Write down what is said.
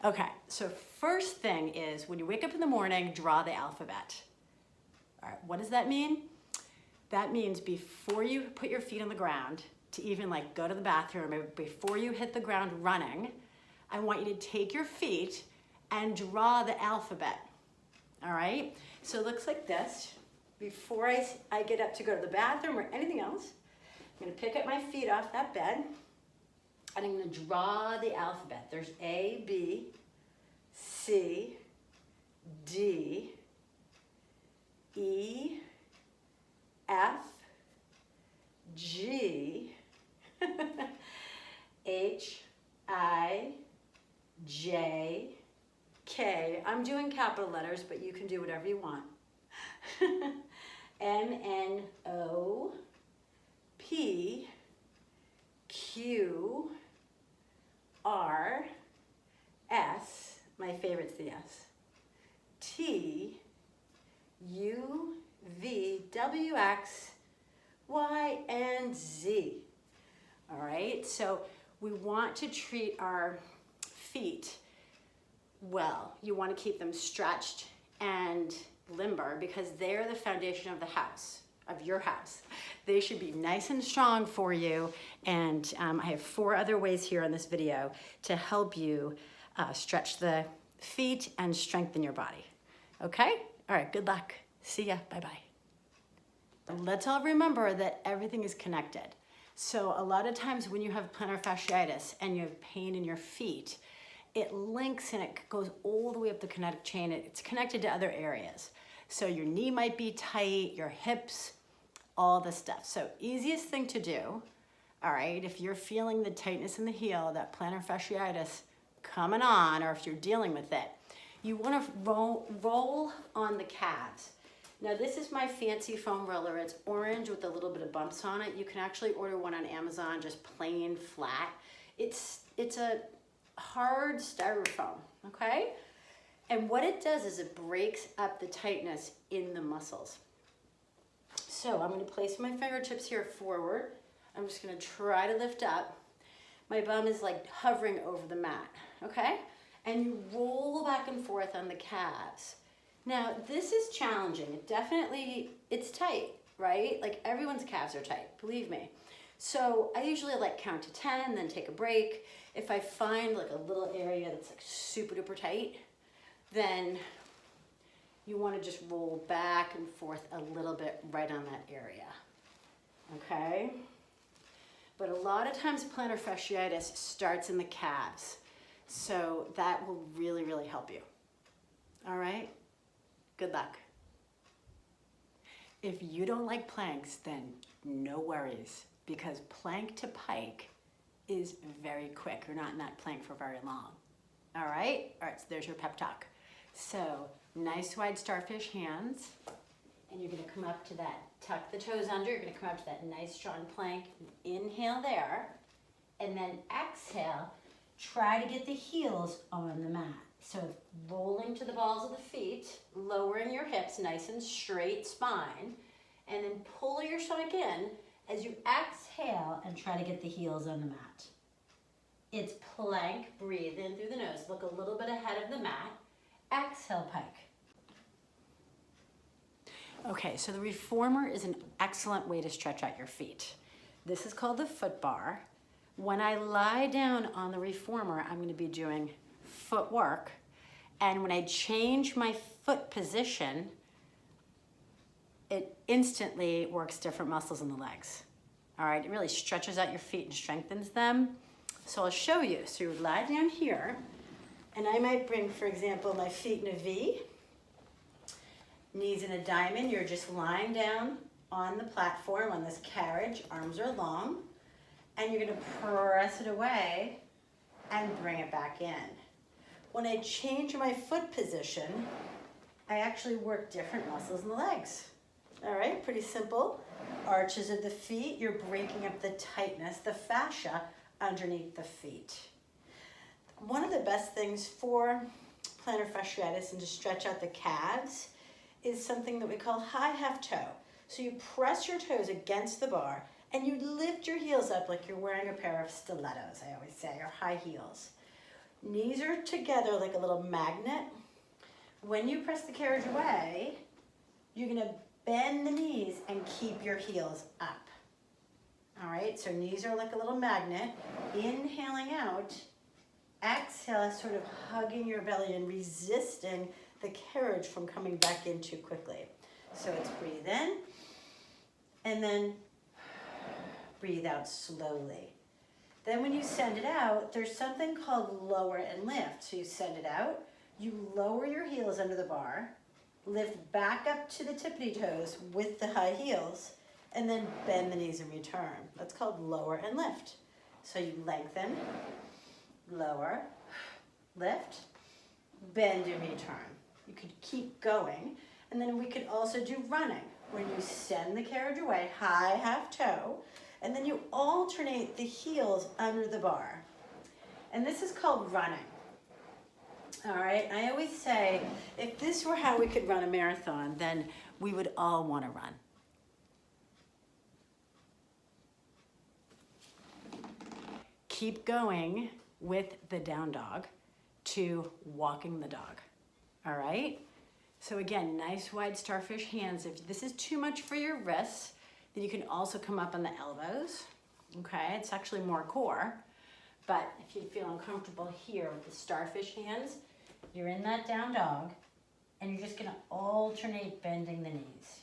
Okay, so first thing is when you wake up in the morning, draw the alphabet. All right, what does that mean? That means before you put your feet on the ground, to even like go to the bathroom, or before you hit the ground running, I want you to take your feet and draw the alphabet. All right, so it looks like this. Before I get up to go to the bathroom or anything else, I'm gonna pick up my feet off that bed and I'm gonna draw the alphabet. There's A, B, C, D, E, F, G, H, I, J, K. I'm doing capital letters, but you can do whatever you want. M, N, O, P, Q, R, S, my favorite's the S, T, U, V, W, X, Y, and Z. All right, so we want to treat our feet well. You want to keep them stretched and limber because they're the foundation of the house, of your house. They should be nice and strong for you. And I have 4 other ways here on this video to help you stretch the feet and strengthen your body. Okay? All right, good luck. See ya, bye-bye. Let's all remember that everything is connected. So a lot of times when you have plantar fasciitis and you have pain in your feet, it links and it goes all the way up the kinetic chain. It's connected to other areas. So your knee might be tight, your hips, all the stuff. So easiest thing to do, all right, if you're feeling the tightness in the heel, that plantar fasciitis coming on, or if you're dealing with it, you want to roll on the calves. Now this is my fancy foam roller. It's orange with a little bit of bumps on it. You can actually order one on Amazon, just plain flat. It's a hard styrofoam, okay? And what it does is it breaks up the tightness in the muscles. So I'm gonna place my fingertips here forward. I'm just gonna try to lift up. My bum is like hovering over the mat, okay? And you roll back and forth on the calves. Now, this is challenging. It's tight, right? Like everyone's calves are tight, believe me. So I usually like count to 10, then take a break. If I find like a little area that's like super duper tight, then you want to just roll back and forth a little bit right on that area, okay? But a lot of times plantar fasciitis starts in the calves, so that will really, really help you, all right? Good luck. If you don't like planks, then no worries, because plank to pike is very quick. You're not in that plank for very long. All right, so there's your pep talk. So nice wide starfish hands, and you're gonna come up to that, tuck the toes under, you're gonna come up to that nice strong plank, inhale there, and then exhale, try to get the heels on the mat. So rolling to the balls of the feet, lowering your hips, nice and straight spine, and then pull your stomach in as you exhale and try to get the heels on the mat. It's plank, breathe in through the nose, look a little bit ahead of the mat, exhale pike. Okay, so the reformer is an excellent way to stretch out your feet. This is called the foot bar. When I lie down on the reformer, I'm going to be doing footwork, and when I change my foot position, it instantly works different muscles in the legs. All right, it really stretches out your feet and strengthens them. So I'll show you. So you lie down here, and I might bring, for example, my feet in a V, knees in a diamond. You're just lying down on the platform, on this carriage, arms are long, and you're gonna press it away and bring it back in. When I change my foot position, I actually work different muscles in the legs. All right, pretty simple. Arches of the feet, you're breaking up the tightness, the fascia underneath the feet. One of the best things for plantar fasciitis and to stretch out the calves is something that we call high half toe. So you press your toes against the bar and you lift your heels up like you're wearing a pair of stilettos, I always say, or high heels. Knees are together like a little magnet. When you press the carriage away, you're gonna bend the knees and keep your heels up. All right, so knees are like a little magnet. Inhaling out, exhale, sort of hugging your belly and resisting the carriage from coming back in too quickly. So it's breathe in, and then breathe out slowly. Then when you send it out, there's something called lower and lift. So you send it out, you lower your heels under the bar, lift back up to the tippity toes with the high heels, and then bend the knees and return. That's called lower and lift. So you lengthen, lower, lift, bend and return. You could keep going. And then we could also do running. When you send the carriage away, high half toe, and then you alternate the heels under the bar. And this is called running. All right, I always say, if this were how we could run a marathon, then we would all want to run. Keep going with the down dog to walking the dog. All right? So again, nice wide starfish hands. If this is too much for your wrists, then you can also come up on the elbows. Okay, it's actually more core. But if you feel uncomfortable here with the starfish hands, you're in that down dog, and you're just gonna alternate bending the knees.